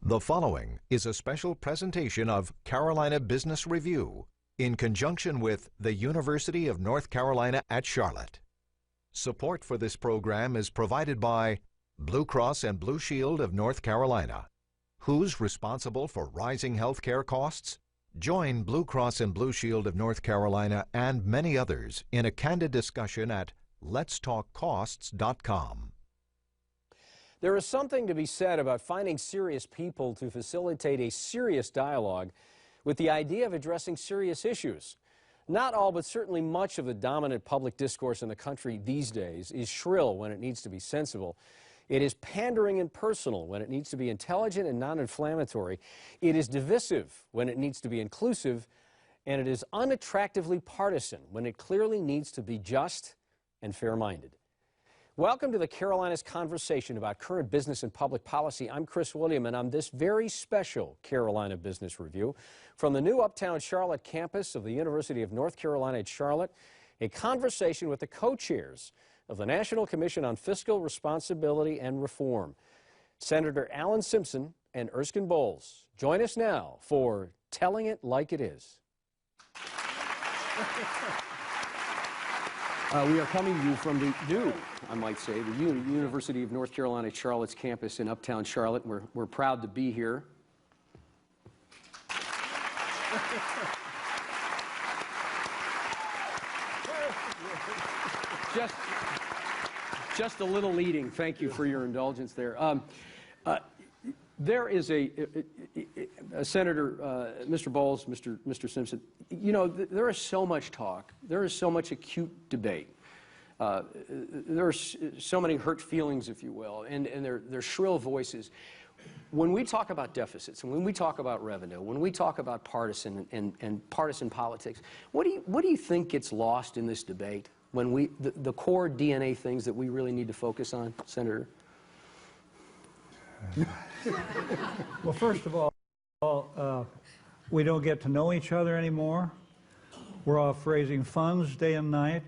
The following is a special presentation of Carolina Business Review in conjunction with the University of North Carolina at Charlotte. Support for this program is provided by Blue Cross and Blue Shield of North Carolina. Who's responsible for rising health care costs? Join Blue Cross and Blue Shield of North Carolina and many others in a candid discussion at letstalkcosts.com. There is something to be said about finding serious people to facilitate a serious dialogue with the idea of addressing serious issues. Not all, but certainly much of the dominant public discourse in the country these days is shrill when it needs to be sensible. It is pandering and personal when it needs to be intelligent and non-inflammatory. It is divisive when it needs to be inclusive. And it is unattractively partisan when it clearly needs to be just and fair-minded. Welcome to the Carolinas Conversation about current business and public policy. I'm Chris William, and on this very special Carolina Business Review from the new Uptown Charlotte campus of the University of North Carolina at Charlotte, a conversation with the co-chairs of the National Commission on Fiscal Responsibility and Reform, Senator Alan Simpson and Erskine Bowles. Join us now for Telling It Like It Is. We are coming to you from the new, I might say, the University of North Carolina at Charlotte's campus in Uptown Charlotte. We're proud to be here. Just a little leading. Thank you for your indulgence there. There is a Senator, Mr. Bowles, Mr. Simpson, you know, there is so much talk. There is so much acute debate. There are so many hurt feelings, if you will, and they're shrill voices. When we talk about deficits, and when we talk about revenue, when we talk about partisan and partisan politics, what do you think gets lost in this debate when the core DNA things that we really need to focus on, Senator? Well, first of all, we don't get to know each other anymore. We're off raising funds day and night.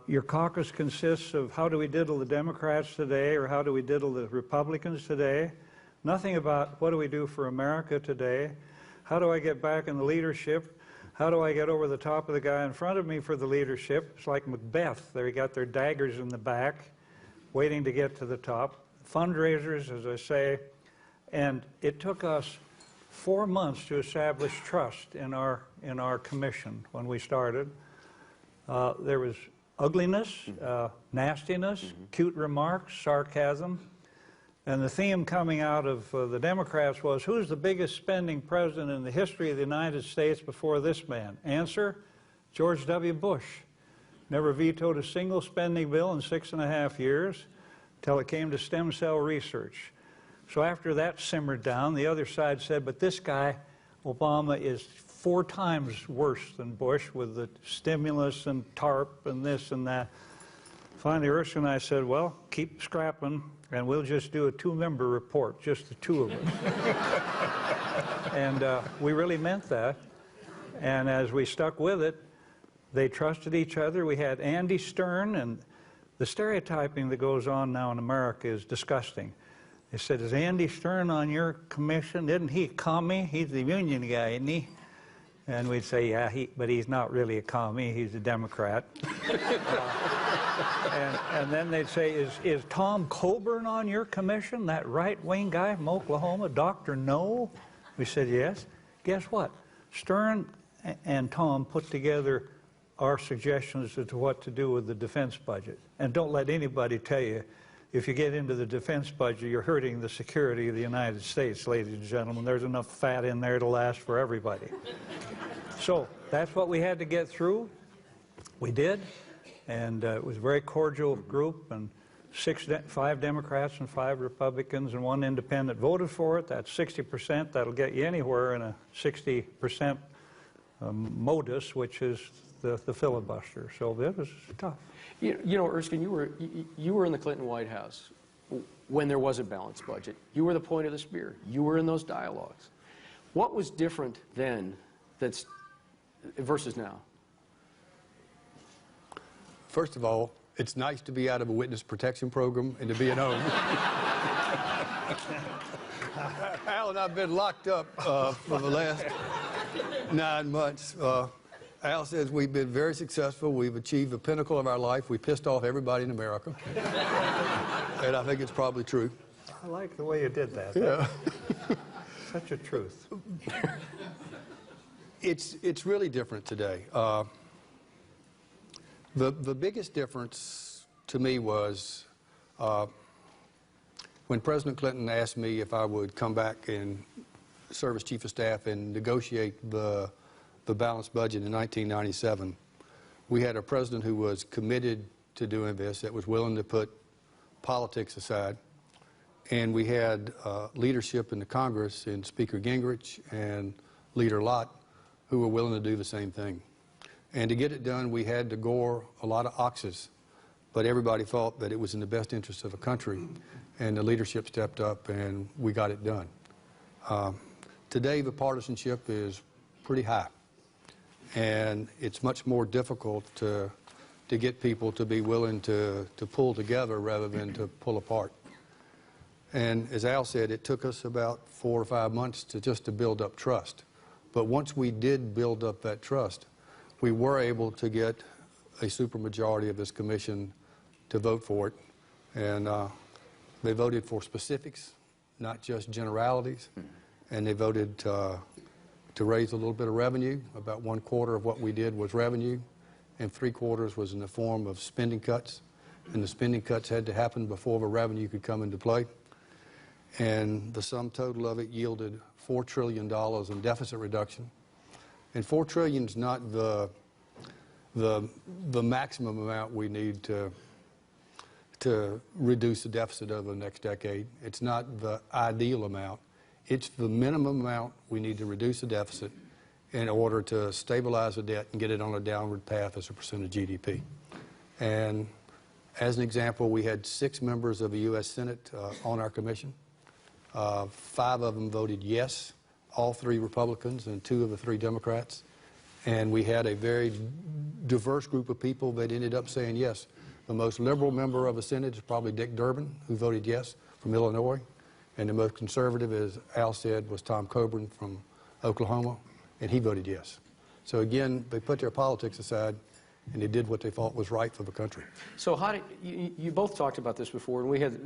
Your caucus consists of how do we diddle the Democrats today or how do we diddle the Republicans today. Nothing about what do we do for America today. How do I get back in the leadership? How do I get over the top of the guy in front of me for the leadership? It's like Macbeth. They got their daggers in the back waiting to get to the top. Fundraisers, as I say, and it took us 4 months to establish trust in our commission when we started. There was ugliness, nastiness, cute remarks, sarcasm, and the theme coming out of the Democrats was, who's the biggest spending president in the history of the United States before this man? Answer, George W. Bush. Never vetoed a single spending bill in 6.5 years. Till it came to stem cell research. So after that simmered down, the other side said, but this guy, Obama, is 4 times worse than Bush with the stimulus and TARP and this and that. Finally, Erskine and I said, well, keep scrapping, and we'll just do a 2-member report, just the 2 of us. And we really meant that. And as we stuck with it, they trusted each other. We had Andy Stern, and the stereotyping that goes on now in America is disgusting. They said, is Andy Stern on your commission? Isn't he a commie? He's the union guy, isn't he? And we'd say, yeah, but he's not really a commie. He's a Democrat. And then they'd say, is Tom Coburn on your commission? That right-wing guy from Oklahoma, Dr. No? We said, yes. Guess what? Stern and Tom put together our suggestions as to what to do with the defense budget. And don't let anybody tell you, if you get into the defense budget, you're hurting the security of the United States, ladies and gentlemen. There's enough fat in there to last for everybody. So that's what we had to get through. We did, and it was a very cordial group, and 5 Democrats and 5 Republicans and 1 independent voted for it. That's 60%. That'll get you anywhere in a 60% modus, which is the filibuster. So it was tough. You know, Erskine, you were in the Clinton White House when there was a balanced budget. You were the point of the spear. You were in those dialogues. What was different then versus now? First of all, it's nice to be out of a witness protection program and to be at home. Al and I've been locked up for the last 9 months. Al says we've been very successful. We've achieved the pinnacle of our life. We pissed off everybody in America. And I think it's probably true. I like the way you did that. Yeah. Such a truth. It's really different today. The biggest difference to me was when President Clinton asked me if I would come back and serve as Chief of Staff and negotiate the balanced budget in 1997. We had a president who was committed to doing this, that was willing to put politics aside. And we had leadership in the Congress in Speaker Gingrich and Leader Lott who were willing to do the same thing. And to get it done, we had to gore a lot of oxes. But everybody thought that it was in the best interest of the country. And the leadership stepped up and we got it done. Today, the partisanship is pretty high. And it's much more difficult to get people to be willing to pull together rather than to pull apart. And as Al said, it took us about 4 or 5 months to build up trust. But once we did build up that trust, we were able to get a supermajority of this commission to vote for it. And they voted for specifics, not just generalities. And they voted to raise a little bit of revenue. About 1/4 of what we did was revenue, and 3/4 was in the form of spending cuts. And the spending cuts had to happen before the revenue could come into play. And the sum total of it yielded $4 trillion in deficit reduction. And $4 trillion is not the maximum amount we need to reduce the deficit over the next decade. It's not the ideal amount. It's the minimum amount we need to reduce the deficit in order to stabilize the debt and get it on a downward path as a percent of GDP. And as an example, we had 6 members of the U.S. Senate on our commission. 5 of them voted yes, all 3 Republicans and 2 of the 3 Democrats. And we had a very diverse group of people that ended up saying yes. The most liberal member of the Senate is probably Dick Durbin, who voted yes, from Illinois. And the most conservative, as Al said, was Tom Coburn from Oklahoma, and he voted yes. So again, they put their politics aside, and they did what they thought was right for the country. So how did, you both talked about this before, and we had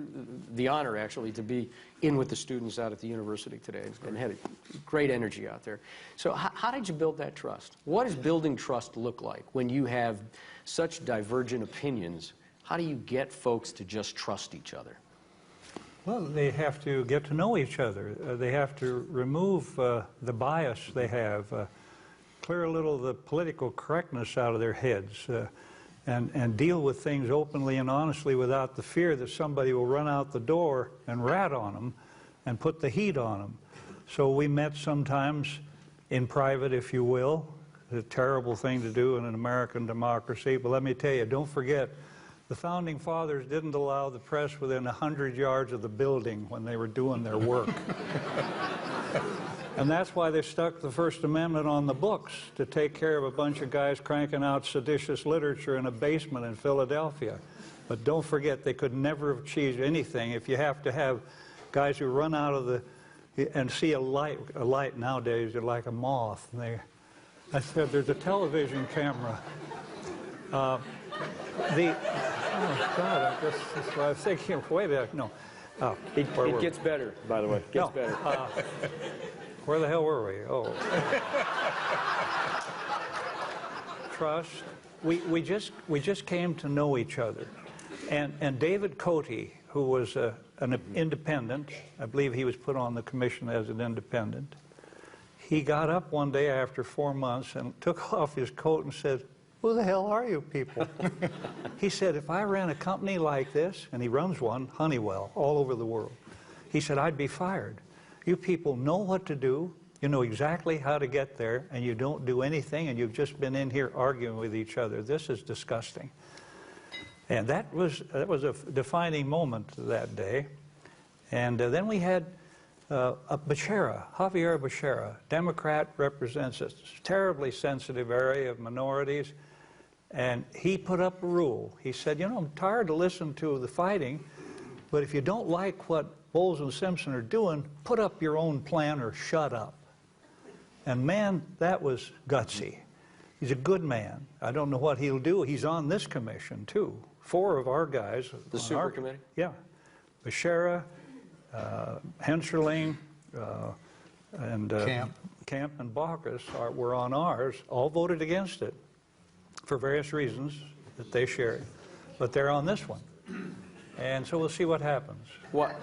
the honor, actually, to be in with the students out at the university today, and had great energy out there. So how did you build that trust? What does building trust look like when you have such divergent opinions? How do you get folks to just trust each other? Well, they have to get to know each other. They have to remove the bias they have, clear a little of the political correctness out of their heads, and deal with things openly and honestly without the fear that somebody will run out the door and rat on them and put the heat on them. So we met sometimes in private, if you will. It's a terrible thing to do in an American democracy, but let me tell you, don't forget, the Founding Fathers didn't allow the press within 100 yards of the building when they were doing their work. And that's why they stuck the First Amendment on the books, to take care of a bunch of guys cranking out seditious literature in a basement in Philadelphia. But don't forget, they could never have achieved anything if you have to have guys who run out of and see a light nowadays, you're like a moth. And I said, there's a television camera. Oh, God, I was thinking, wait a minute, no. Oh, it gets better, by the way. It gets better. Where the hell were we? Oh. Trust. We just came to know each other. And David Cote, who was an independent, I believe he was put on the commission as an independent, he got up one day after 4 months and took off his coat and said, "Who the hell are you people?" He said, if I ran a company like this, and he runs one, Honeywell, all over the world, he said, I'd be fired. You people know what to do, you know exactly how to get there, and you don't do anything, and you've just been in here arguing with each other. This is disgusting. And that was a defining moment that day. And then we had Javier Becerra, Democrat, represents a terribly sensitive area of minorities. And he put up a rule. He said, you know, I'm tired to listen to the fighting, but if you don't like what Bowles and Simpson are doing, put up your own plan or shut up. And man, that was gutsy. He's a good man. I don't know what he'll do. He's on this commission, too. 4 of our guys. The super committee? Yeah. Bashara, Henserling, and Camp and Baucus were on ours, all voted against it for various reasons that they shared. But they're on this one. And so we'll see what happens. What?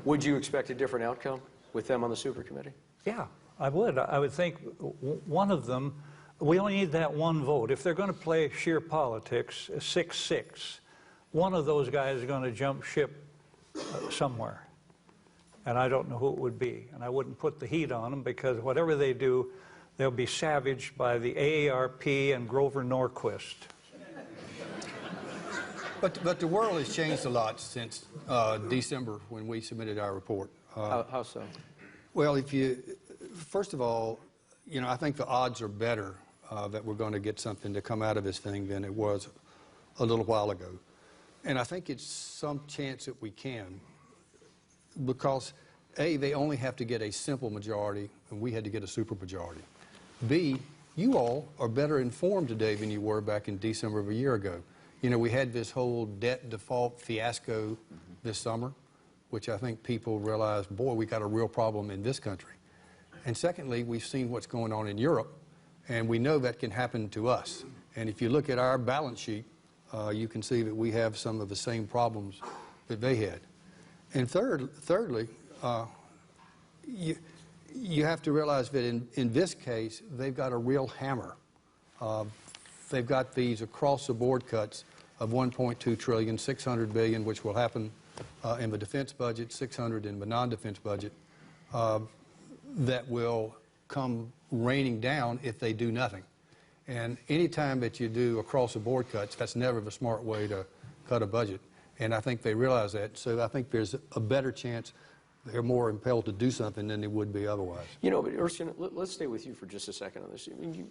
Would you expect a different outcome with them on the super committee? Yeah, I would. I would think one of them, we only need that one vote. If they're going to play sheer politics, 6-6, one of those guys is going to jump ship somewhere. And I don't know who it would be. And I wouldn't put the heat on them because whatever they do, they'll be savaged by the AARP and Grover Norquist. But the world has changed a lot since December when we submitted our report. How so? Well, first of all, you know, I think the odds are better that we're going to get something to come out of this thing than it was a little while ago. And I think it's some chance that we can because, A, they only have to get a simple majority, and we had to get a supermajority. B, you all are better informed today than you were back in December of a year ago. You know, we had this whole debt default fiasco this summer, which I think people realized, boy, we got a real problem in this country. And secondly, we've seen what's going on in Europe, and we know that can happen to us. And if you look at our balance sheet, you can see that we have some of the same problems that they had. And thirdly, you have to realize that in this case, they've got a real hammer. They've got these across-the-board cuts of $1.2 trillion, $600 billion, which will happen in the defense budget, $600 in the non-defense budget, that will come raining down if they do nothing. And any time that you do across-the-board cuts, that's never the smart way to cut a budget. And I think they realize that. So I think there's a better chance they're more impelled to do something than they would be otherwise. You know, but Erskine, let's stay with you for just a second on this. I mean, you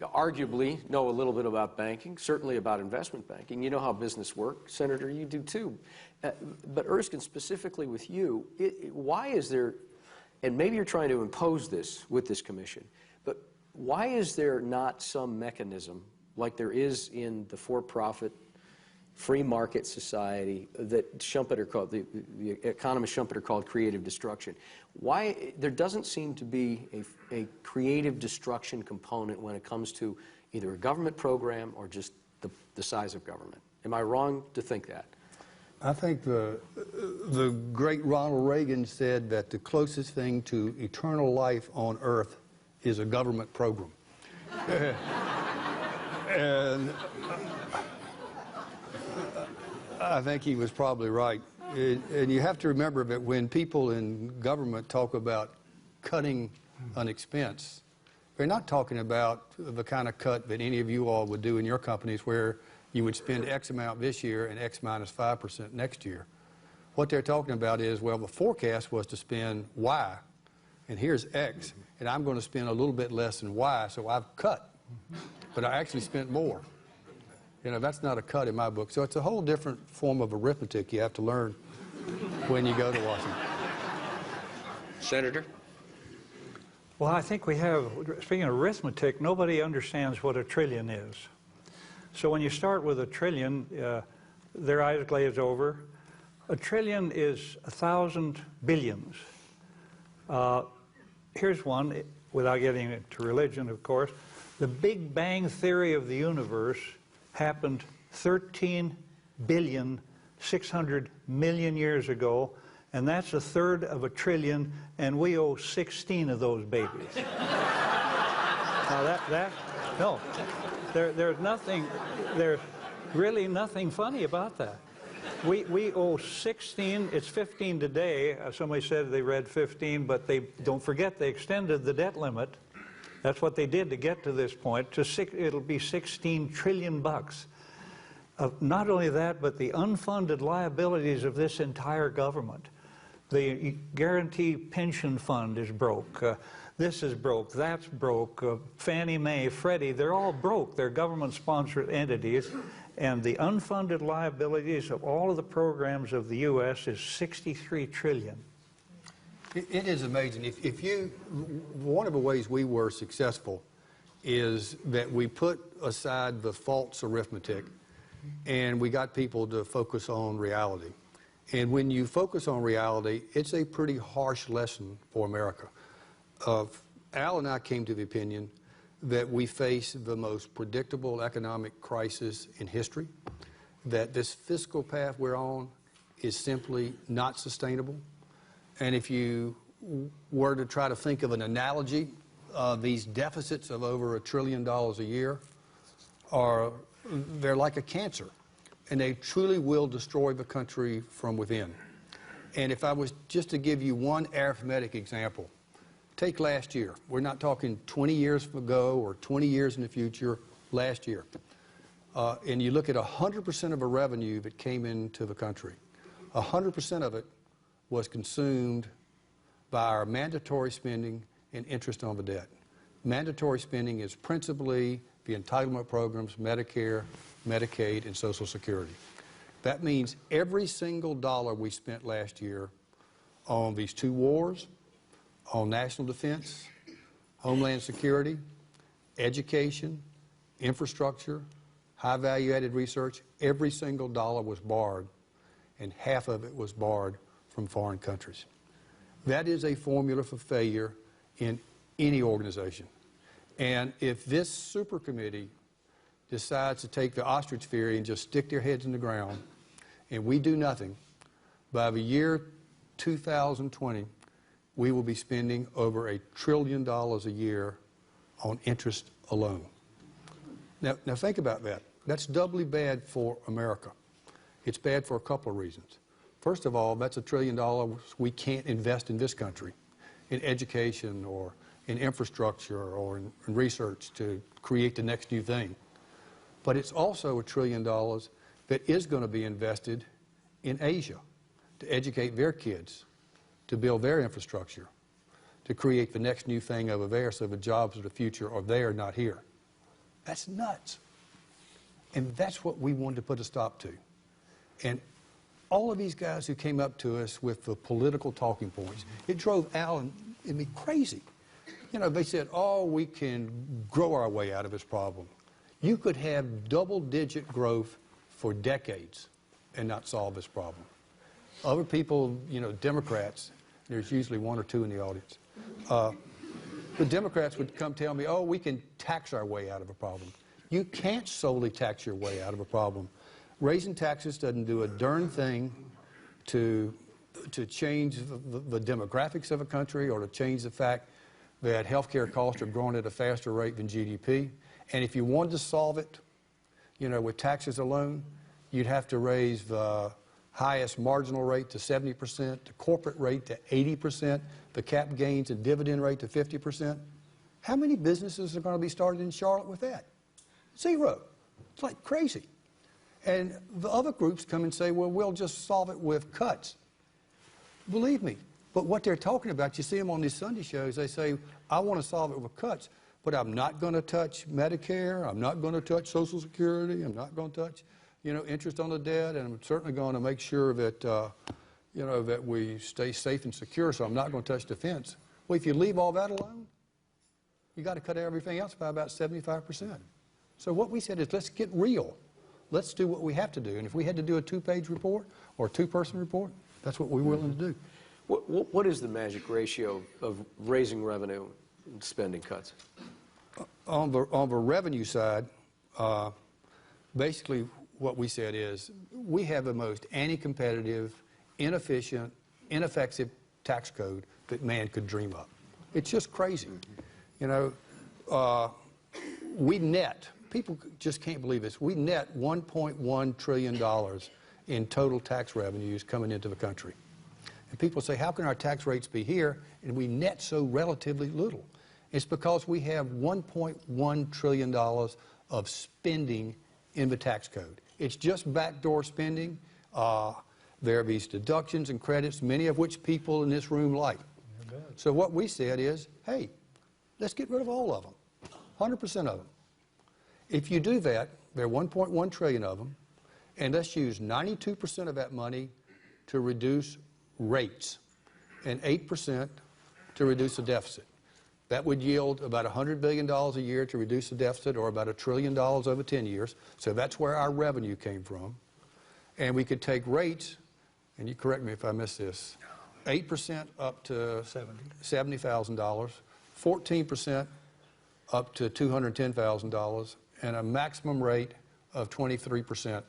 arguably know a little bit about banking, certainly about investment banking. You know how business works. Senator, you do too. But Erskine, specifically with you, why is there, and maybe you're trying to impose this with this commission, but why is there not some mechanism like there is in the for-profit free market society that Schumpeter called, the economist Schumpeter called creative destruction? Why there doesn't seem to be a creative destruction component when it comes to either a government program or just the size of government? Am I wrong to think that? I think the great Ronald Reagan said that the closest thing to eternal life on earth is a government program. And I think he was probably right. And you have to remember that when people in government talk about cutting an expense, they're not talking about the kind of cut that any of you all would do in your companies where you would spend X amount this year and X minus 5% next year. What they're talking about is, well, the forecast was to spend Y, and here's X, and I'm going to spend a little bit less than Y, so I've cut. But I actually spent more. You know, that's not a cut in my book. So it's a whole different form of arithmetic you have to learn when you go to Washington. Senator? Well, I think we have, speaking of arithmetic, nobody understands what a trillion is. So when you start with a trillion, their eyes glaze over. A trillion is 1,000 billions. Here's one, without getting into religion, of course. The Big Bang Theory of the universe happened 13 billion 600 million years ago, and that's a third of a trillion, and we owe 16 of those babies. Now no, there's really nothing funny about that. We owe 16, it's 15 today. Somebody said they read 15, but they don't forget they extended the debt limit. That's what they did to get to this point. It'll be 16 trillion bucks. Not only that, but the unfunded liabilities of this entire government. The guarantee pension fund is broke. This is broke. That's broke. Fannie Mae, Freddie, they're all broke. They're government-sponsored entities. And the unfunded liabilities of all of the programs of the U.S. is $63 trillion. It is amazing. One of the ways we were successful is that we put aside the false arithmetic and we got people to focus on reality. And when you focus on reality, it's a pretty harsh lesson for America. Al and I came to the opinion that we face the most predictable economic crisis in history, that this fiscal path we're on is simply not sustainable. And if you were to try to think of an analogy, these deficits of over $1 trillion a year they're like a cancer, and they truly will destroy the country from within. And if I was just to give you one arithmetic example, take last year. We're not talking 20 years ago or 20 years in the future, last year. And you look at 100% of the revenue that came into the country. 100% of it was consumed by our mandatory spending and interest on the debt. Mandatory spending is principally the entitlement programs, Medicare, Medicaid, and Social Security. That means every single dollar we spent last year on these two wars, on national defense, homeland security, education, infrastructure, high value added research, every single dollar was barred, and half of it was barred from foreign countries. That is a formula for failure in any organization. And if this super committee decides to take the ostrich theory and just stick their heads in the ground and we do nothing, by the year 2020, we will be spending over $1 trillion a year on interest alone. Now think about that. That's doubly bad for America. It's bad for a couple of reasons. First of all, that's $1 trillion we can't invest in this country, in education or in infrastructure or in research to create the next new thing. But it's also $1 trillion that is going to be invested in Asia to educate their kids, to build their infrastructure, to create the next new thing over there so the jobs of the future are there, not here. That's nuts. And that's what we wanted to put a stop to. And all of these guys who came up to us with the political talking points, it drove Al and me crazy. You know, they said, oh, we can grow our way out of this problem. You could have double-digit growth for decades and not solve this problem. Other people, you know, Democrats, there's usually one or two in the audience, the Democrats would come tell me, oh, we can tax our way out of a problem. You can't solely tax your way out of a problem. Raising taxes doesn't do a darn thing to change the demographics of a country or to change the fact that healthcare costs are growing at a faster rate than GDP. And if you wanted to solve it, you know, with taxes alone, you'd have to raise the highest marginal rate to 70%, the corporate rate to 80%, the cap gains and dividend rate to 50%. How many businesses are going to be started in Charlotte with that? Zero. It's like crazy. And the other groups come and say, well, we'll just solve it with cuts. Believe me. But what they're talking about, you see them on these Sunday shows, they say, I want to solve it with cuts, but I'm not going to touch Medicare, I'm not going to touch Social Security, I'm not going to touch, you know, interest on the debt, and I'm certainly going to make sure that, you know, that we stay safe and secure, so I'm not going to touch defense. Well, if you leave all that alone, you got to cut everything else by about 75%. So what we said is, let's get real. Let's do what we have to do. And if we had to do a 2-page report or a 2-person report, that's what we're willing to do. What is the magic ratio of raising revenue and spending cuts? On the revenue side, basically what we said is we have the most anti-competitive, inefficient, ineffective tax code that man could dream up. It's just crazy. You know, we net, people just can't believe this, we net $1.1 trillion in total tax revenues coming into the country. And people say, how can our tax rates be here and we net so relatively little? It's because we have $1.1 trillion of spending in the tax code. It's just backdoor spending. There are these deductions and credits, many of which people in this room like. So what we said is, hey, let's get rid of all of them, 100% of them. If you do that, There are 1.1 trillion of them, and let's use 92% of that money to reduce rates and 8% to reduce the deficit. That would yield about $100 billion a year to reduce the deficit, or about $1 trillion over 10 years. So that's where our revenue came from. And we could take rates, and you correct me if I miss this, 8% up to $70,000, 14% up to $210,000, and a maximum rate of 23%.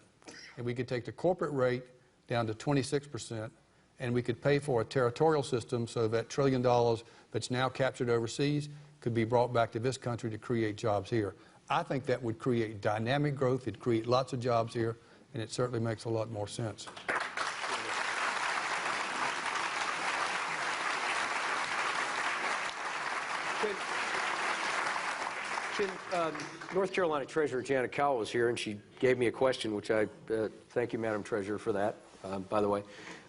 And we could take the corporate rate down to 26%, and we could pay for a territorial system so that $1 trillion that's now captured overseas could be brought back to this country to create jobs here. I think that would create dynamic growth, it'd create lots of jobs here, and it certainly makes a lot more sense. North Carolina Treasurer Janet Cowell was here, and she gave me a question, which I thank you, Madam Treasurer, for that, by the way.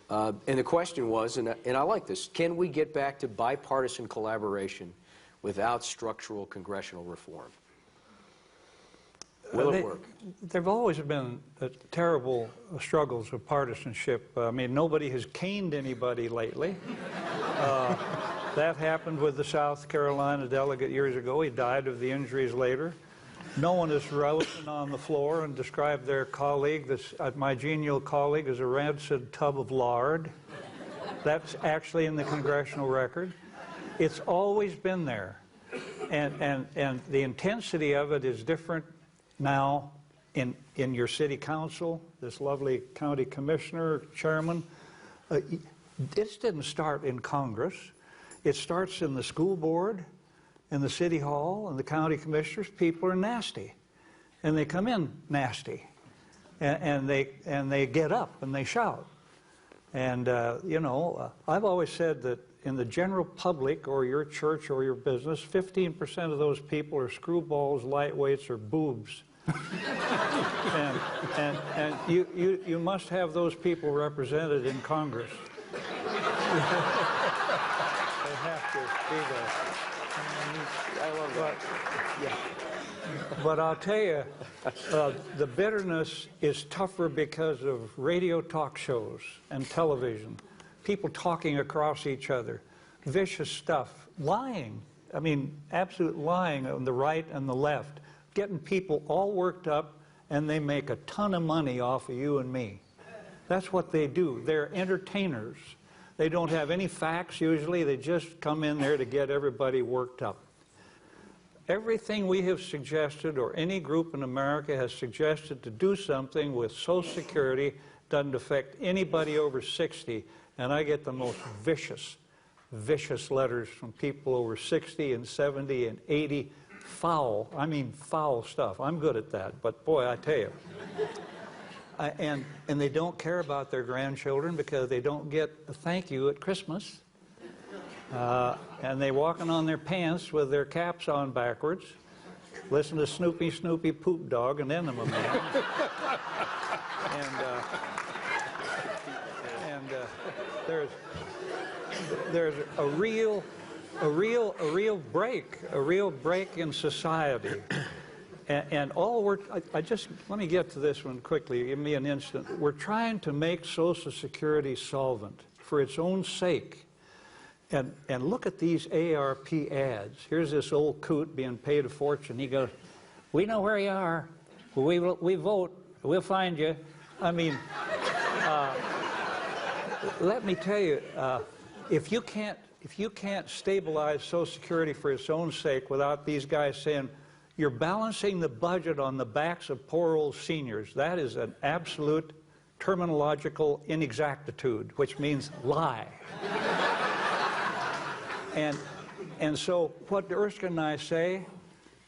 And the question was, and I like this, can we get back to bipartisan collaboration without structural congressional reform? Will it work? There have always been terrible struggles of partisanship. I mean, nobody has caned anybody lately. That happened with the South Carolina delegate years ago. He died of the injuries later. No one has risen on the floor and described their colleague, my genial colleague, as a rancid tub of lard. That's actually in the congressional record. It's always been there. And the intensity of it is different now in your city council, this lovely county commissioner, chairman. This didn't start in Congress. It starts in the school board, in the city hall, and the county commissioners. People are nasty, and they come in nasty, and they get up and they shout. And you know, I've always said that in the general public or your church or your business, 15% of those people are screwballs, lightweights, or boobs. and you must have those people represented in Congress. They have to be there. I love that. But I'll tell you, the bitterness is tougher because of radio talk shows and television. People talking across each other, vicious stuff, lying. I mean, absolute lying on the right and the left, getting people all worked up, and they make a ton of money off of you and me. That's what they do. They're entertainers. They don't have any facts usually. They just come in there to get everybody worked up. Everything we have suggested, or any group in America has suggested to do something with Social Security, doesn't affect anybody over 60, and I get the most vicious letters from people over 60 and 70 and 80, foul, I mean foul stuff. I'm good at that, but boy, I tell you. And they don't care about their grandchildren because they don't get a thank you at Christmas. And they walking on their pants with their caps on backwards, listen to Snoopy, Snoopy, Poop Dog, and Enema Man. There's a real break in society. And all let me get to this one quickly, give me an instant. We're trying to make Social Security solvent for its own sake. And look at these ARP ads. Here's this old coot being paid a fortune. He goes, "We know where you are. We vote. We'll find you." I mean, let me tell you, if you can't stabilize Social Security for its own sake without these guys saying, "You're balancing the budget on the backs of poor old seniors," that is an absolute terminological inexactitude, which means lie. And so what Erskine and I say,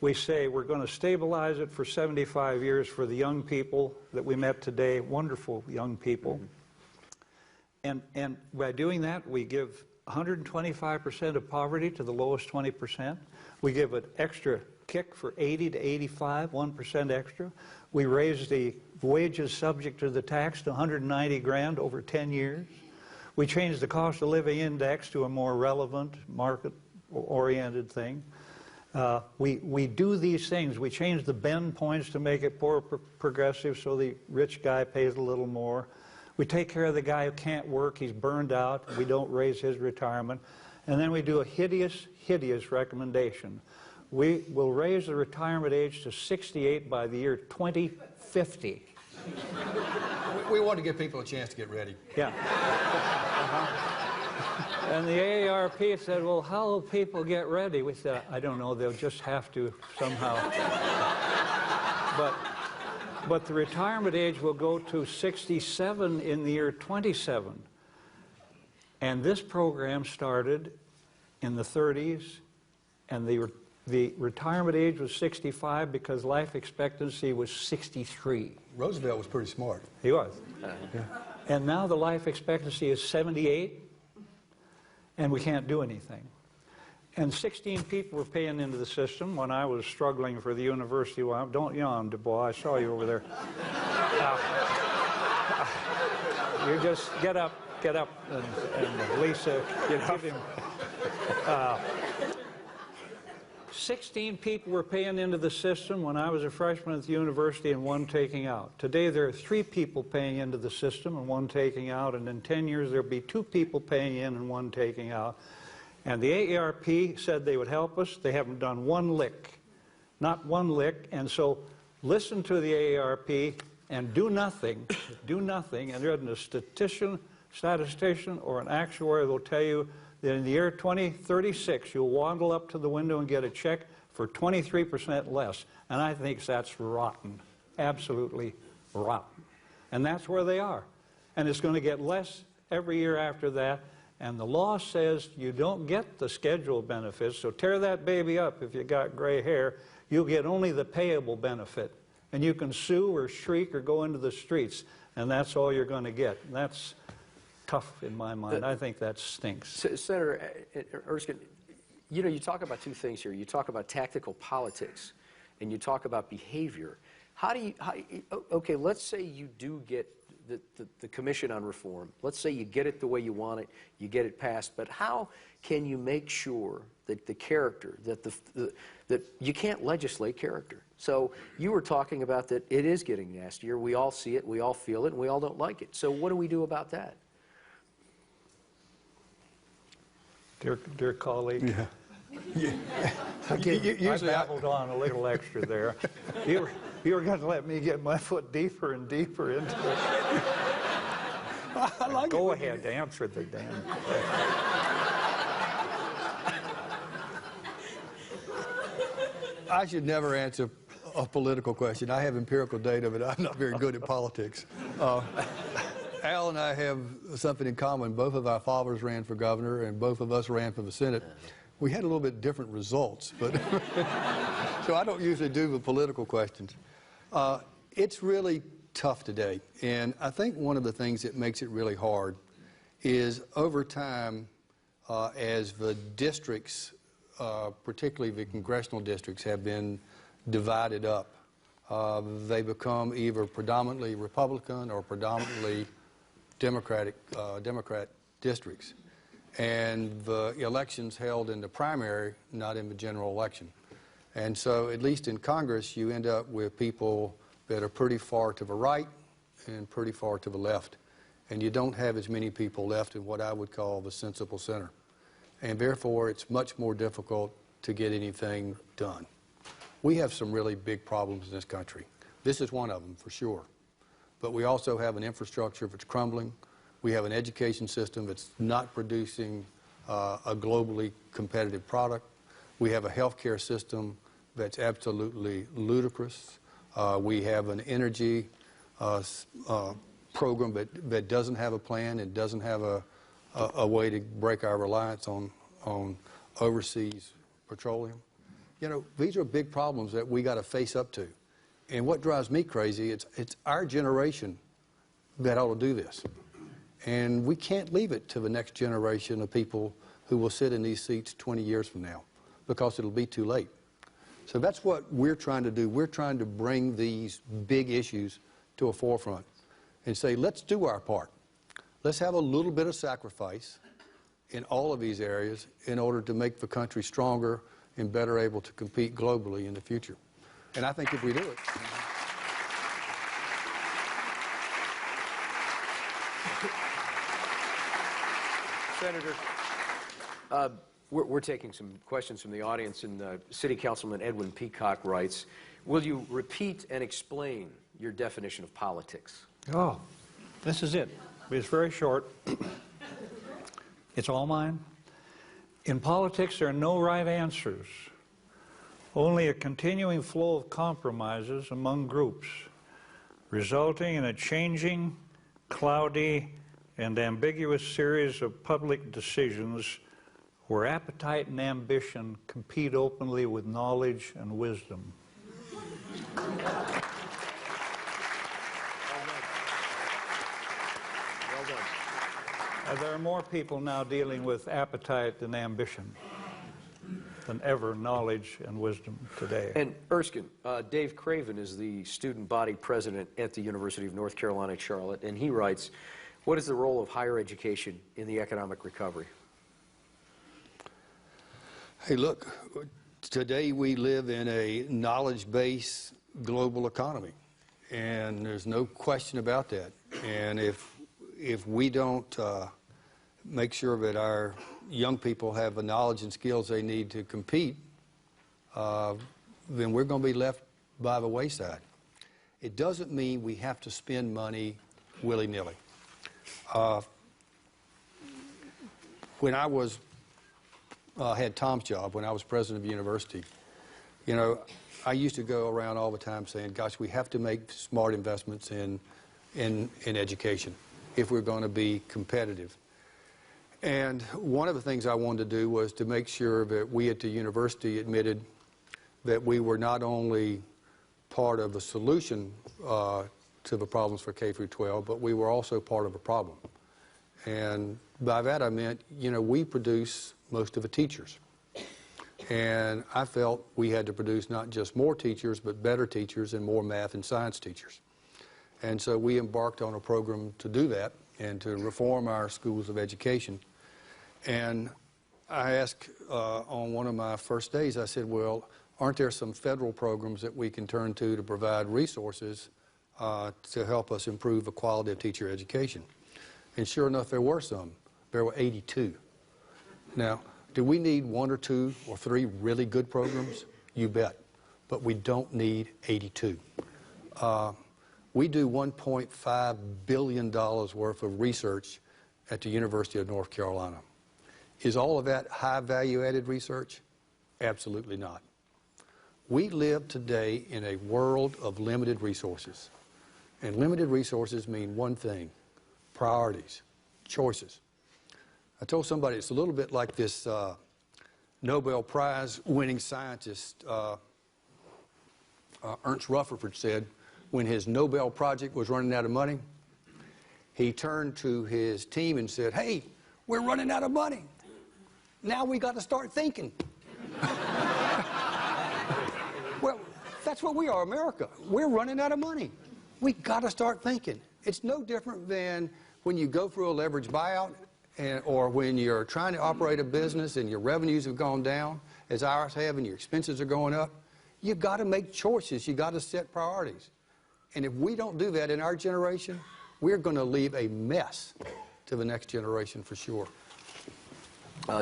we say we're going to stabilize it for 75 years for the young people that we met today, wonderful young people. And by doing that, we give 125% of poverty to the lowest 20%. We give an extra kick for 80 to 85, 1% extra. We raise the wages subject to the tax to 190 grand over 10 years. We changed the cost of living index to a more relevant, market-oriented thing. We do these things. We change the bend points to make it more progressive so the rich guy pays a little more. We take care of the guy who can't work, he's burned out, we don't raise his retirement. And then we do a hideous, hideous recommendation. We will raise the retirement age to 68 by the year 2050. We want to give people a chance to get ready. Yeah. And the AARP said, well, how will people get ready? We said, I don't know, they'll just have to somehow. But the retirement age will go to 67 in the year 27. And this program started in the 30s, and the retirement age was 65 because life expectancy was 63. Roosevelt was pretty smart. He was. Yeah. And now the life expectancy is 78, and we can't do anything. And 16 people were paying into the system when I was struggling for the university. Well, don't yawn, Du Bois. I saw you over there. You just get up, and Lisa, give him. 16 people were paying into the system when I was a freshman at the university and one taking out. Today there are 3 people paying into the system and one taking out, and in 10 years there'll be 2 people paying in and one taking out. And the AARP said they would help us. They haven't done one lick, not one lick. And so listen to the AARP and do nothing, and there isn't a statistician or an actuary that will tell you that in the year 2036 you'll waddle up to the window and get a check for 23% less. And I think that's rotten, absolutely rotten. And that's where they are. And it's going to get less every year after that. And the law says you don't get the scheduled benefits, so tear that baby up if you got gray hair. You'll get only the payable benefit. And you can sue or shriek or go into the streets, and that's all you're going to get. And that's tough in my mind. I think that stinks. Senator Erskine, you know, you talk about 2 things here. You talk about tactical politics, and you talk about behavior. Okay, let's say you do get the Commission on Reform. Let's say you get it the way you want it, you get it passed, but how can you make sure that the character, that you can't legislate character? So you were talking about that it is getting nastier. We all see it, we all feel it, and we all don't like it. So what do we do about that? Dear colleague. Yeah. I babbled on a little extra there. You were going to let me get my foot deeper and deeper into it. I like Go ahead, answer the damn question. I should never answer a political question. I have empirical data, but I'm not very good at politics. Al and I have something in common. Both of our fathers ran for governor, and both of us ran for the Senate. We had a little bit different results, but so I don't usually do the political questions. It's really tough today, and I think one of the things that makes it really hard is over time, as the districts, particularly the congressional districts, have been divided up, they become either predominantly Republican or predominantly Democrat districts. And the elections held in the primary, not in the general election. And so, at least in Congress, you end up with people that are pretty far to the right and pretty far to the left. And you don't have as many people left in what I would call the sensible center. And therefore, it's much more difficult to get anything done. We have some really big problems in this country. This is one of them, for sure. But we also have an infrastructure that's crumbling. We have an education system that's not producing a globally competitive product. We have a healthcare system that's absolutely ludicrous. We have an energy program that doesn't have a plan and doesn't have a way to break our reliance on overseas petroleum. You know, these are big problems that we got to face up to. And what drives me crazy, it's our generation that ought to do this. And we can't leave it to the next generation of people who will sit in these seats 20 years from now, because it'll be too late. So that's what we're trying to do. We're trying to bring these big issues to a forefront and say, let's do our part. Let's have a little bit of sacrifice in all of these areas in order to make the country stronger and better able to compete globally in the future. And I think if we do it... Senator, we're taking some questions from the audience, and City Councilman Edwin Peacock writes, will you repeat and explain your definition of politics? Oh, this is it. It's very short. It's all mine. In politics, there are no right answers, only a continuing flow of compromises among groups, resulting in a changing, cloudy, and ambiguous series of public decisions where appetite and ambition compete openly with knowledge and wisdom. There are more people now dealing with appetite and ambition than ever knowledge and wisdom today. And Erskine, Dave Craven is the student body president at the University of North Carolina at Charlotte, and he writes, what is the role of higher education in the economic recovery? Hey, look, today we live in a knowledge-based global economy, and there's no question about that. And if we don't make sure that our young people have the knowledge and skills they need to compete, then we're going to be left by the wayside. It doesn't mean we have to spend money willy-nilly. When I had Tom's job, when I was president of the university, you know, I used to go around all the time saying, gosh, we have to make smart investments in education if we're going to be competitive. And one of the things I wanted to do was to make sure that we at the university admitted that we were not only part of the solution to the problems for K through 12, but we were also part of a problem. And by that I meant, you know, we produce most of the teachers. And I felt we had to produce not just more teachers, but better teachers and more math and science teachers. And so we embarked on a program to do that and to reform our schools of education. And I asked on one of my first days, I said, well, aren't there some federal programs that we can turn to provide resources to help us improve the quality of teacher education? And sure enough, there were some. There were 82. Now, do we need 1 or 2 or 3 really good programs? You bet. But we don't need 82. We do $1.5 billion worth of research at the University of North Carolina. Is all of that high value-added research? Absolutely not. We live today in a world of limited resources. And limited resources mean one thing: priorities, choices. I told somebody it's a little bit like this Nobel Prize winning scientist Ernst Rutherford said when his Nobel project was running out of money. He turned to his team and said, hey, we're running out of money. Now we got to start thinking. Well, that's what we are, America. We're running out of money. We got to start thinking. It's no different than when you go through a leveraged buyout or when you're trying to operate a business and your revenues have gone down, as ours have, and your expenses are going up. You've got to make choices. You've got to set priorities. And if we don't do that in our generation, we're going to leave a mess to the next generation for sure.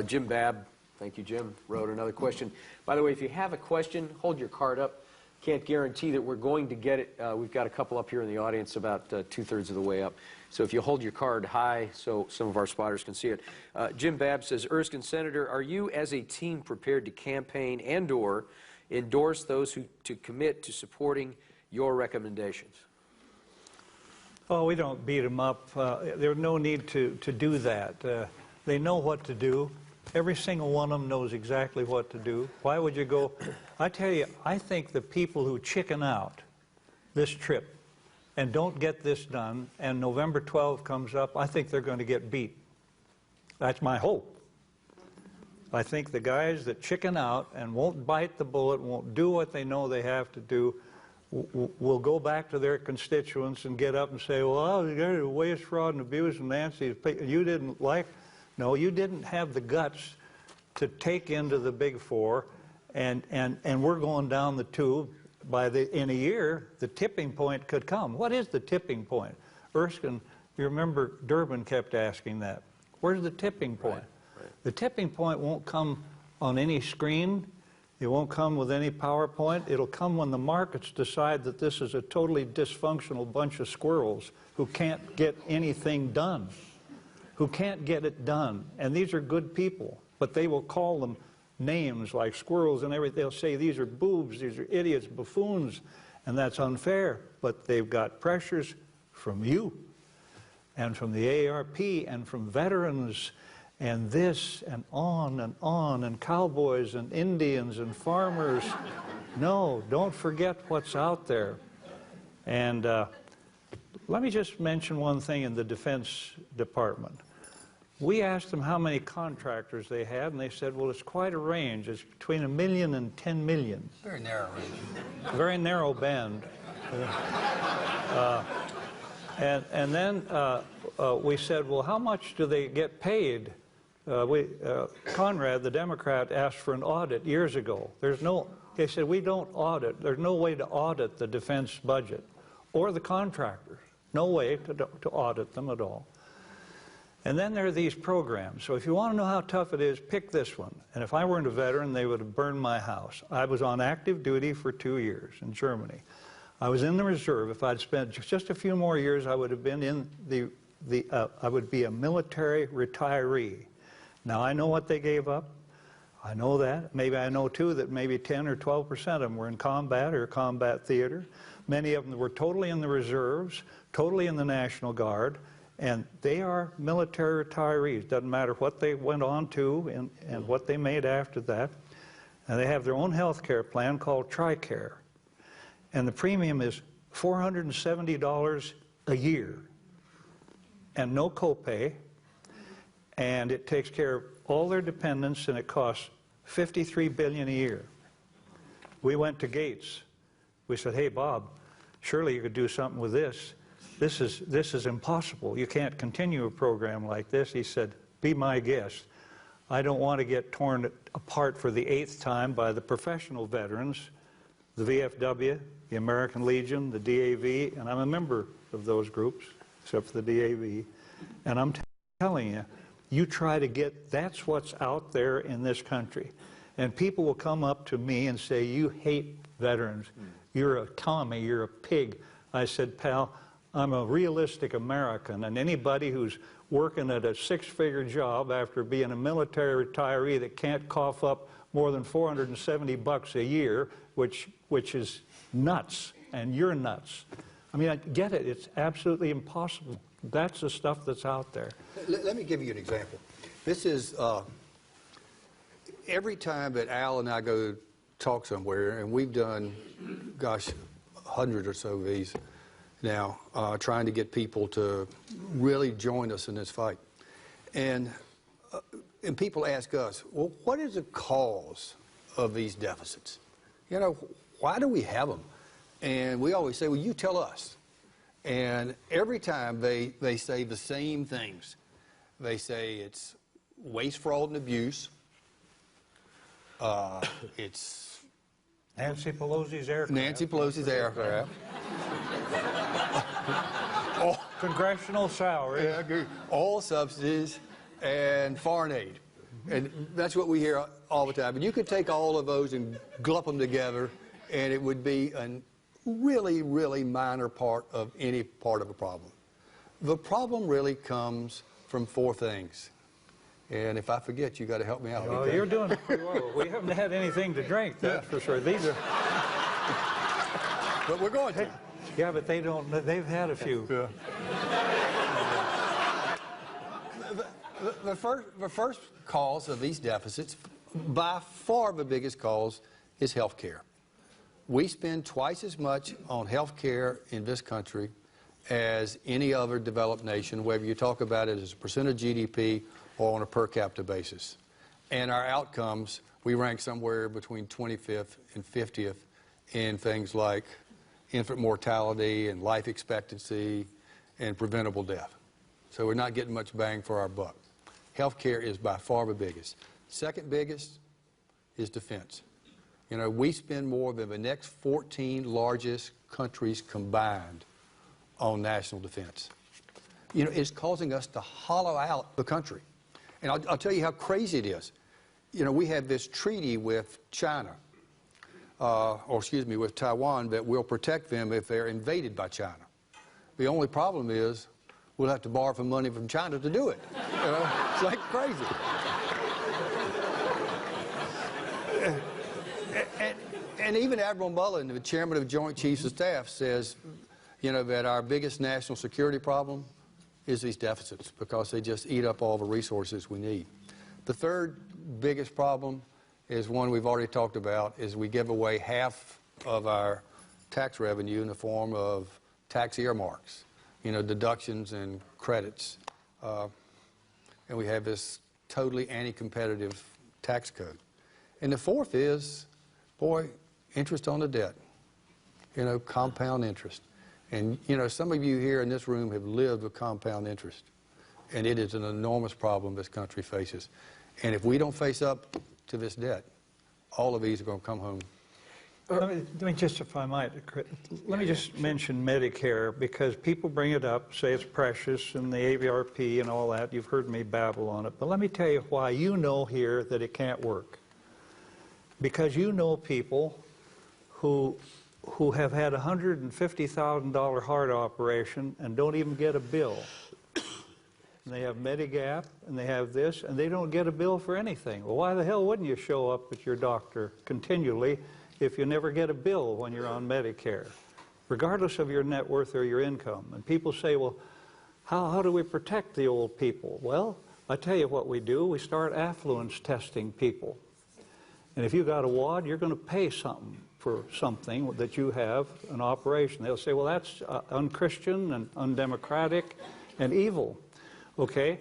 Jim Babb, thank you, Jim, wrote another question. By the way, if you have a question, hold your card up. Can't guarantee that we're going to get it. We've got a couple up here in the audience, about 2/3 of the way up. So if you hold your card high so some of our spotters can see it. Jim Babb says, Erskine, Senator, are you as a team prepared to campaign and/or endorse those who commit to supporting your recommendations? Oh, we don't beat them up. There's no need to do that. They know what to do. Every single one of them knows exactly what to do. Why would you go? I tell you, I think the people who chicken out this trip and don't get this done, and November 12 comes up, I think they're going to get beat. That's my hope. I think the guys that chicken out and won't bite the bullet, won't do what they know they have to do, will go back to their constituents and get up and say, well, you got to waste, fraud, and abuse, and Nancy, you didn't like. No, you didn't have the guts to take into the Big Four And we're going down the tube. In a year, the tipping point could come. What is the tipping point? Erskine, you remember Durbin kept asking that. Where's the tipping point? Right. The tipping point won't come on any screen. It won't come with any PowerPoint. It'll come when the markets decide that this is a totally dysfunctional bunch of squirrels who can't get anything done, who can't get it done. And these are good people, but they will call them names like squirrels and everything. They'll say these are boobs, these are idiots, buffoons, and that's unfair. But they've got pressures from you and from the ARP and from veterans and this and on and cowboys and Indians and farmers. No, don't forget what's out there. And let me just mention one thing in the Defense Department. We asked them how many contractors they had, and they said, well, it's quite a range. It's between 1 million and 10 million. Very narrow range. Very narrow band. And then we said, well, how much do they get paid? Conrad, the Democrat, asked for an audit years ago. They said, we don't audit. There's no way to audit the defense budget or the contractors. No way to audit them at all. And then there are these programs. So if you want to know how tough it is, pick this one. And if I weren't a veteran, they would have burned my house. I was on active duty for 2 years in Germany. I was in the reserve. If I'd spent just a few more years, I would have been in I would be a military retiree. Now, I know what they gave up. I know that. Maybe I know, too, that maybe 10 or 12% of them were in combat or combat theater. Many of them were totally in the reserves, totally in the National Guard, and they are military retirees. Doesn't matter what they went on to and what they made after that. And they have their own health care plan called TRICARE. And the premium is $470 a year and no copay. And it takes care of all their dependents, and it costs $53 billion a year. We went to Gates. We said, hey, Bob, surely you could do something with this. This is impossible. You can't continue a program like this. He said, be my guest. I don't want to get torn apart for the 8th time by the professional veterans, the VFW, the American Legion, the DAV, and I'm a member of those groups, except for the DAV. And I'm telling you, you try to get, that's what's out there in this country. And people will come up to me and say, you hate veterans. You're a commie, you're a pig. I said, pal, I'm a realistic American, and anybody who's working at a 6-figure job after being a military retiree that can't cough up more than $470 a year, which is nuts, and you're nuts. I mean, I get it. It's absolutely impossible. That's the stuff that's out there. Let me give you an example. This is every time that Al and I go talk somewhere, and we've done, gosh, 100 or so of these now, trying to get people to really join us in this fight. And people ask us, well, what is the cause of these deficits? You know, why do we have them? And we always say, well, you tell us. And every time they say the same things. They say it's waste, fraud, and abuse. It's Nancy Pelosi's aircraft. Nancy Pelosi's aircraft. Congressional salary. Yeah, I agree. All subsidies and foreign aid. And that's what we hear all the time. And you could take all of those and glump them together, and it would be a really, really minor part of any part of a problem. The problem really comes from 4 things. And if I forget, you got to help me out. Oh, you're doing pretty well. We haven't had anything to drink, that's for sure. These are. But we're going to. Yeah, but they don't. They've had a few. Yeah. The first cause of these deficits, by far the biggest cause, is health care. We spend twice as much on health care in this country as any other developed nation, whether you talk about it as a percent of GDP or on a per capita basis. And our outcomes, we rank somewhere between 25th and 50th in things like infant mortality and life expectancy and preventable death. So we're not getting much bang for our buck. Health care is by far the biggest. Second biggest is defense. You know, we spend more than the next 14 largest countries combined on national defense. You know, it's causing us to hollow out the country. And I'll tell you how crazy it is. You know, we have this treaty with China, with Taiwan, that will protect them if they're invaded by China. The only problem is we'll have to borrow some money from China to do it. You know, it's like crazy. And even Admiral Mullen, the chairman of Joint Chiefs of Staff, says, you know, that our biggest national security problem is these deficits because they just eat up all the resources we need. The third biggest problem is one we've already talked about, is we give away half of our tax revenue in the form of tax earmarks, you know, deductions and credits. And we have this totally anti-competitive tax code. And the fourth is, boy, interest on the debt, you know, compound interest. And, you know, some of you here in this room have lived with compound interest. And it is an enormous problem this country faces. And if we don't face up to this debt, all of these are going to come home. Let me just, if I might, let me just mention Medicare, because people bring it up, say it's precious, and the AVRP and all that. You've heard me babble on it. But let me tell you why you know here that it can't work. Because you know people who have had a $150,000 heart operation and don't even get a bill. And they have Medigap, and they have this, and they don't get a bill for anything. Well, why the hell wouldn't you show up at your doctor continually if you never get a bill when you're on Medicare, regardless of your net worth or your income? And people say, well, how do we protect the old people? Well, I tell you what we do. We start affluence testing people. And if you got a wad, you're going to pay something for something that you have, an operation. They'll say, well, that's unchristian and undemocratic and evil. Okay,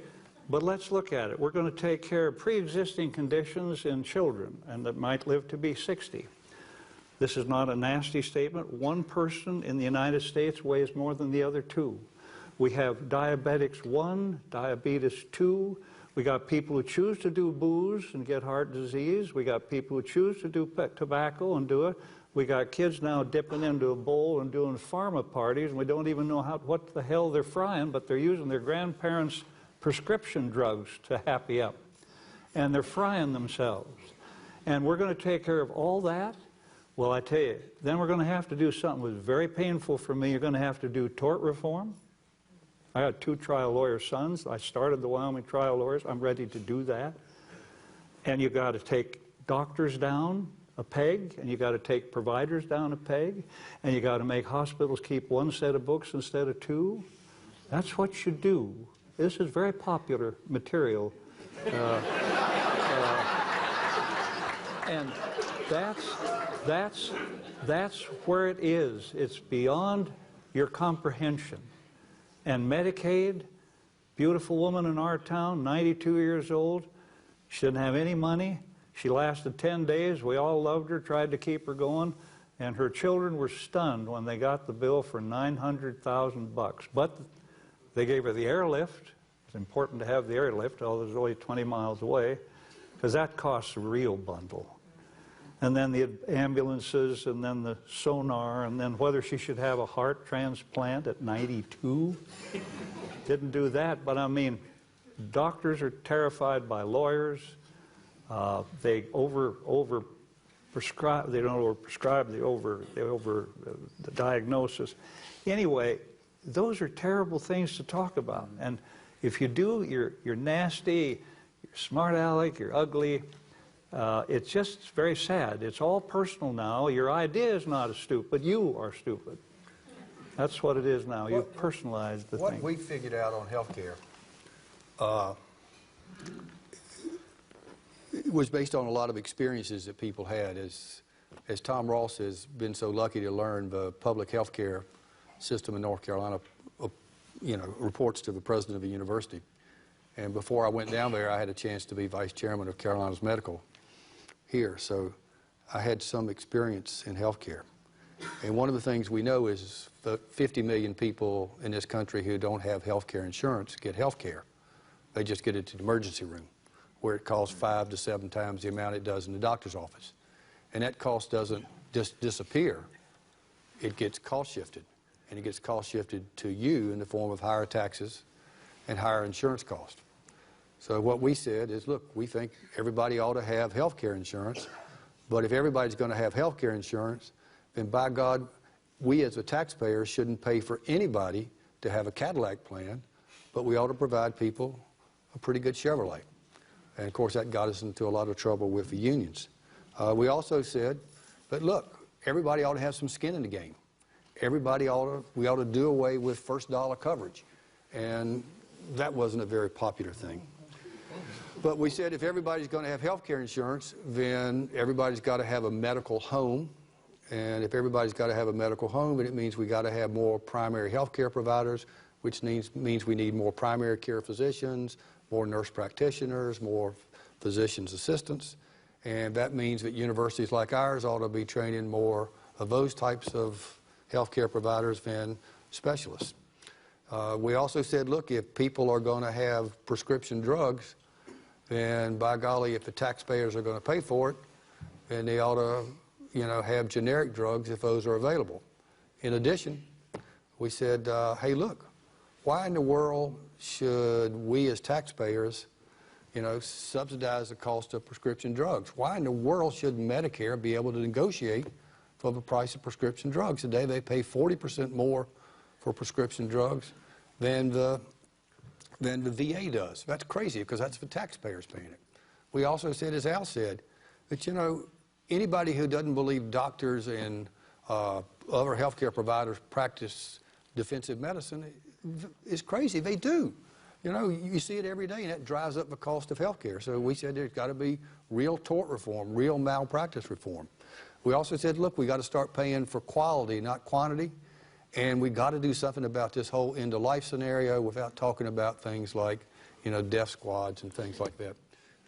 but let's look at it. We're going to take care of pre-existing conditions in children, and that might live to be 60. This is not a nasty statement. One person in the United States weighs more than the other two. We have diabetics 1, diabetes 2. We got people who choose to do booze and get heart disease. We got people who choose to do tobacco and do it. We got kids now dipping into a bowl and doing pharma parties, and we don't even know what the hell they're frying, but they're using their grandparents' prescription drugs to happy up. And they're frying themselves. And we're going to take care of all that. Well, I tell you, then we're going to have to do something that's very painful for me. You're going to have to do tort reform. I got 2 trial lawyer sons. I started the Wyoming Trial Lawyers. I'm ready to do that. And you got to take doctors down a peg, and you got to take providers down a peg, and you got to make hospitals keep 1 set of books instead of 2. That's what you do. This is very popular material. And that's where it is. It's beyond your comprehension. And Medicaid, beautiful woman in our town, 92 years old, she didn't have any money. She lasted 10 days. We all loved her, tried to keep her going, and her children were stunned when they got the bill for $900,000. But they gave her the airlift. It's important to have the airlift, although it's only 20 miles away, because that costs a real bundle. And then the ambulances, and then the sonar, and then whether she should have a heart transplant at 92. Didn't do that, but I mean, doctors are terrified by lawyers. They over prescribe. They don't over prescribe. They over the diagnosis. Anyway, those are terrible things to talk about. And if you do, you're nasty, you're smart aleck, you're ugly. It's just very sad. It's all personal now. Your idea is not as stupid. You are stupid. That's what it is now. You've personalized the thing. What we figured out on health care was based on a lot of experiences that people had. As Tom Ross has been so lucky to learn, the public health care system in North Carolina, reports to the president of the university. And before I went down there, I had a chance to be vice chairman of Carolina's Medical here. So I had some experience in health care. And one of the things we know is the 50 million people in this country who don't have health care insurance get health care. They just get it to the emergency room, where it costs 5 to 7 times the amount it does in the doctor's office. And that cost doesn't just disappear. It gets cost shifted. And it gets cost shifted to you in the form of higher taxes and higher insurance costs. So what we said is, look, we think everybody ought to have health care insurance, but if everybody's going to have health care insurance, then by God, we as a taxpayer shouldn't pay for anybody to have a Cadillac plan, but we ought to provide people a pretty good Chevrolet. And of course, that got us into a lot of trouble with the unions. We also said, but look, everybody ought to have some skin in the game. We ought to do away with first dollar coverage. And that wasn't a very popular thing. But we said if everybody's going to have health care insurance, then everybody's got to have a medical home. And if everybody's got to have a medical home, then it means we got to have more primary health care providers, which means we need more primary care physicians, more nurse practitioners, more physician's assistants. And that means that universities like ours ought to be training more of those types of health care providers than specialists. We also said, look, if people are going to have prescription drugs, then by golly, if the taxpayers are going to pay for it, then they ought to, have generic drugs if those are available. In addition, we said, hey, look, why in the world should we as taxpayers, subsidize the cost of prescription drugs? Why in the world should Medicare be able to negotiate for the price of prescription drugs? Today they pay 40% more for prescription drugs than the VA does. That's crazy because that's the taxpayers paying it. We also said, as Al said, that anybody who doesn't believe doctors and other healthcare providers practice defensive medicine is crazy. They do. You see it every day, and that drives up the cost of healthcare. So we said there's got to be real tort reform, real malpractice reform. We also said, look, we got to start paying for quality, not quantity. And we got to do something about this whole end-of-life scenario without talking about things like, death squads and things like that.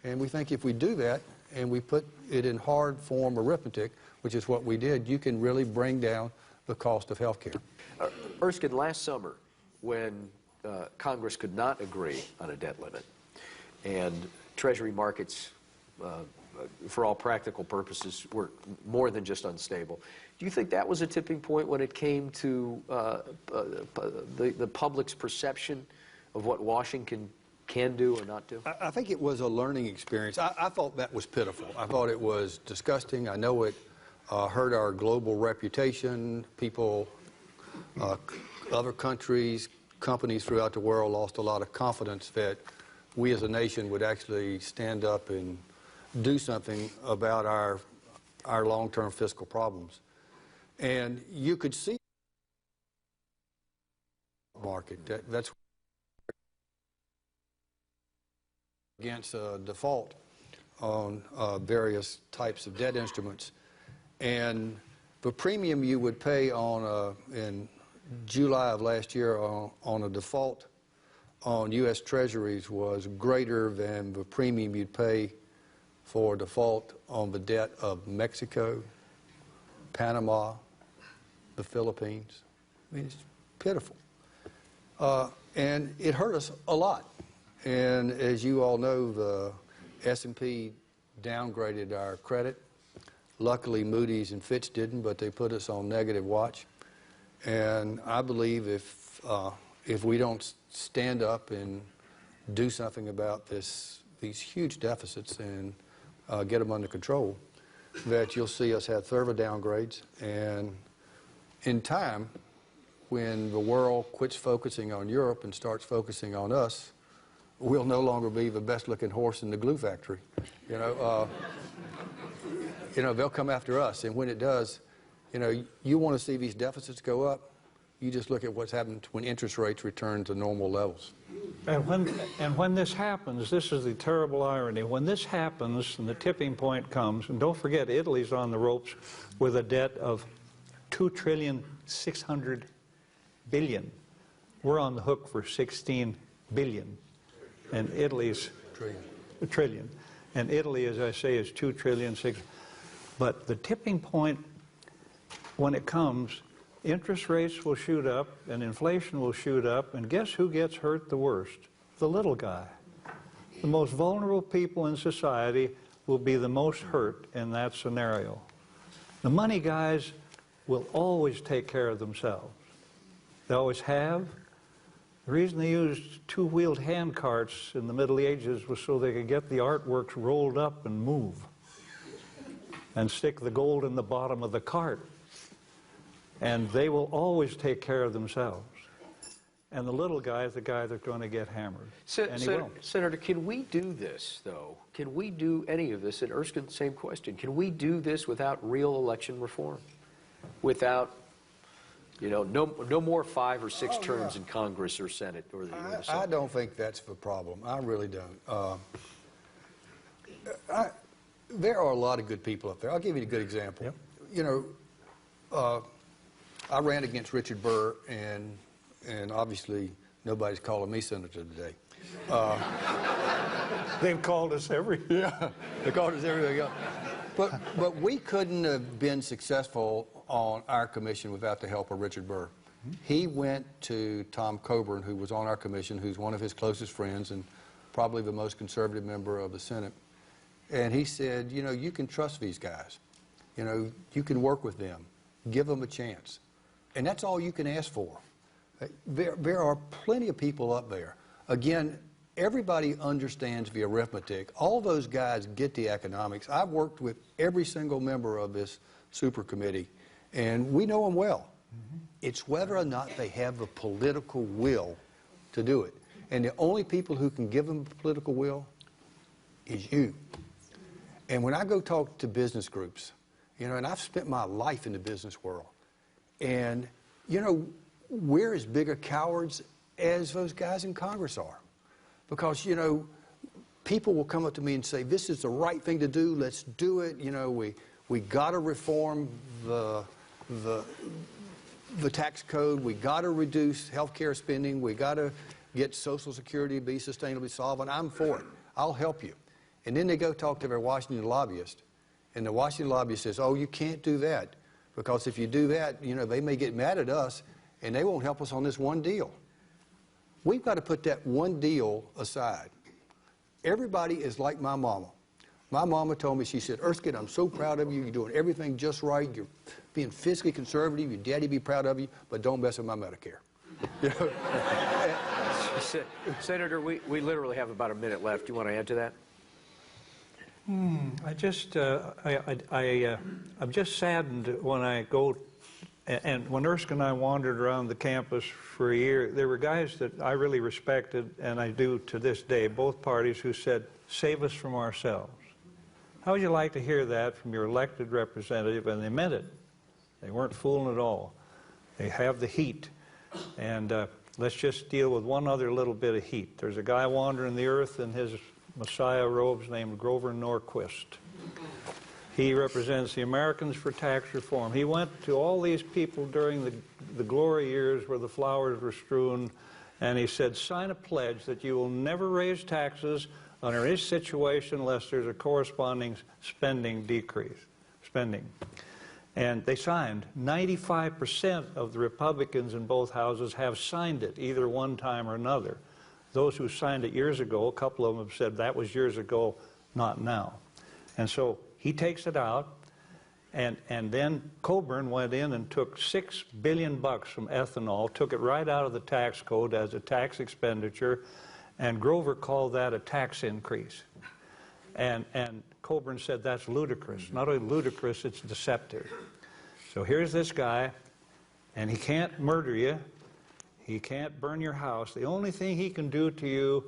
And we think if we do that and we put it in hard form arithmetic, which is what we did, you can really bring down the cost of health care. Erskine, last summer, when Congress could not agree on a debt limit and Treasury markets, for all practical purposes, were more than just unstable, do you think that was a tipping point when it came to the public's perception of what Washington can do or not do? I think it was a learning experience. I thought that was pitiful. I thought it was disgusting. I know it hurt our global reputation. People, other countries, companies throughout the world lost a lot of confidence that we as a nation would actually stand up and do something about our long-term fiscal problems. And you could see the market. That's against a default on various types of debt instruments. And the premium you would pay on in July of last year on a default on U.S. Treasuries was greater than the premium you'd pay for default on the debt of Mexico, Panama, the Philippines. I mean, it's pitiful. And it hurt us a lot. And as you all know, the S&P downgraded our credit. Luckily, Moody's and Fitch didn't, but they put us on negative watch. And I believe if we don't stand up and do something about these huge deficits and get them under control, that you'll see us have further downgrades. And in time, when the world quits focusing on Europe and starts focusing on us, we'll no longer be the best-looking horse in the glue factory. They'll come after us, and when it does, you want to see these deficits go up, you just look at what's happened when interest rates return to normal levels. And when this happens, this is the terrible irony. When this happens and the tipping point comes, and don't forget Italy's on the ropes with a debt of $2.6 trillion. We're on the hook for $16 billion. And Italy's a trillion. And Italy, as I say, is $2.6 trillion. But the tipping point, when it comes, interest rates will shoot up and inflation will shoot up, and guess who gets hurt the worst? The little guy. The most vulnerable people in society will be the most hurt in that scenario. The money guys will always take care of themselves. They always have. The reason they used two-wheeled hand carts in the Middle Ages was so they could get the artworks rolled up and move and stick the gold in the bottom of the cart. And they will always take care of themselves. And the little guy is the guy that's going to get hammered. And he will. Senator, can we do this, though? Can we do any of this? And Erskine, same question. Can we do this without real election reform? Without, you know, no more 5 or 6 terms in Congress or Senate or the Senate? I don't think that's the problem. I really don't. There are a lot of good people up there. I'll give you a good example. Yep. You know, I ran against Richard Burr, and obviously nobody's calling me senator today. They've called us every... Yeah, they called us everything else. But we couldn't have been successful on our commission without the help of Richard Burr. He went to Tom Coburn, who was on our commission, who's one of his closest friends and probably the most conservative member of the Senate. And he said, you know, you can trust these guys. You know, you can work with them. Give them a chance. And that's all you can ask for. There are plenty of people up there. Again, everybody understands the arithmetic. All those guys get the economics. I've worked with every single member of this super committee, and we know them well. It's whether or not they have the political will to do it. And the only people who can give them the political will is you. And when I go talk to business groups, you know, and I've spent my life in the business world, and, you know, we're as big a cowards as those guys in Congress are. Because, you know, people will come up to me and say, this is the right thing to do, let's do it. You know, we got to reform the tax code, we got to reduce health care spending, we got to get Social Security to be sustainably solvent. I'm for it. I'll help you. And then they go talk to their Washington lobbyist, and the Washington lobbyist says, oh, you can't do that, because if you do that, you know, they may get mad at us, and they won't help us on this one deal. We've got to put that one deal aside. Everybody is like my mama. My mama told me, she said, Erskine, I'm so proud of you. You're doing everything just right. You're being fiscally conservative. Your daddy be proud of you, but don't mess with my Medicare. You know? Senator, we literally have about a minute left. Do you want to add to that? I'm just saddened when I go, and when Erskine and I wandered around the campus for a year, there were guys that I really respected, and I do to this day, both parties, who said, save us from ourselves. How would you like to hear that from your elected representative? And they meant it. They weren't fooling at all. They have the heat. And let's just deal with one other little bit of heat. There's a guy wandering the earth in his Messiah robes named Grover Norquist. He represents the Americans for Tax Reform. He went to all these people during the glory years where the flowers were strewn, and he said, sign a pledge that you will never raise taxes under any situation unless there's a corresponding spending decrease. And they signed. 95% of the Republicans in both houses have signed it, either one time or another. Those who signed it years ago, a couple of them have said that was years ago, not now. And so he takes it out, and then Coburn went in and took $6 billion from ethanol, took it right out of the tax code as a tax expenditure, and Grover called that a tax increase. And Coburn said that's ludicrous. Not only ludicrous, it's deceptive. So here's this guy, and he can't murder you. He can't burn your house. The only thing he can do to you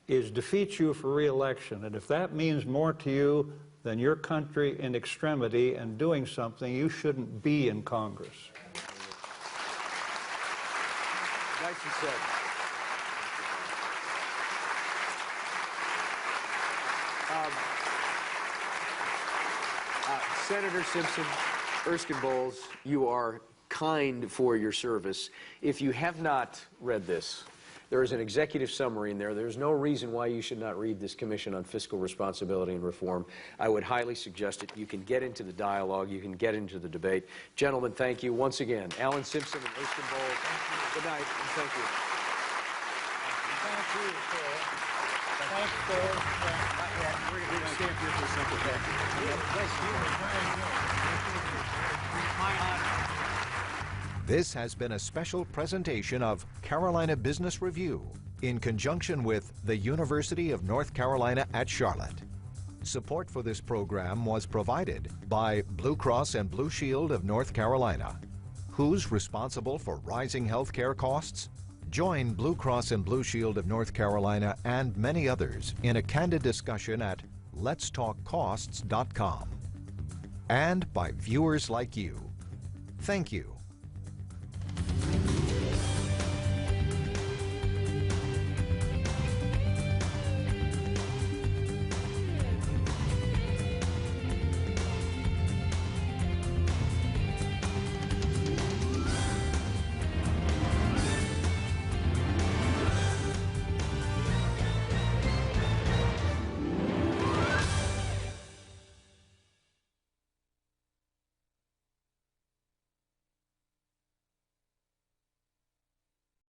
is defeat you for re-election. And if that means more to you than your country in extremity and doing something, you shouldn't be in Congress. Nicely said. Senator Simpson, Erskine Bowles, you are kind for your service. If you have not read this, there is an executive summary in there. There's no reason why you should not read this Commission on Fiscal Responsibility and Reform. I would highly suggest it. You can get into the dialogue. You can get into the debate. Gentlemen, thank you once again. Alan Simpson and Erskine Bowles, good night, and thank you. Thank you, sir. This has been a special presentation of Carolina Business Review in conjunction with the University of North Carolina at Charlotte. Support for this program was provided by Blue Cross and Blue Shield of North Carolina. Who's responsible for rising health care costs? Join Blue Cross and Blue Shield of North Carolina and many others in a candid discussion at letstalkcosts.com. And by viewers like you. Thank you.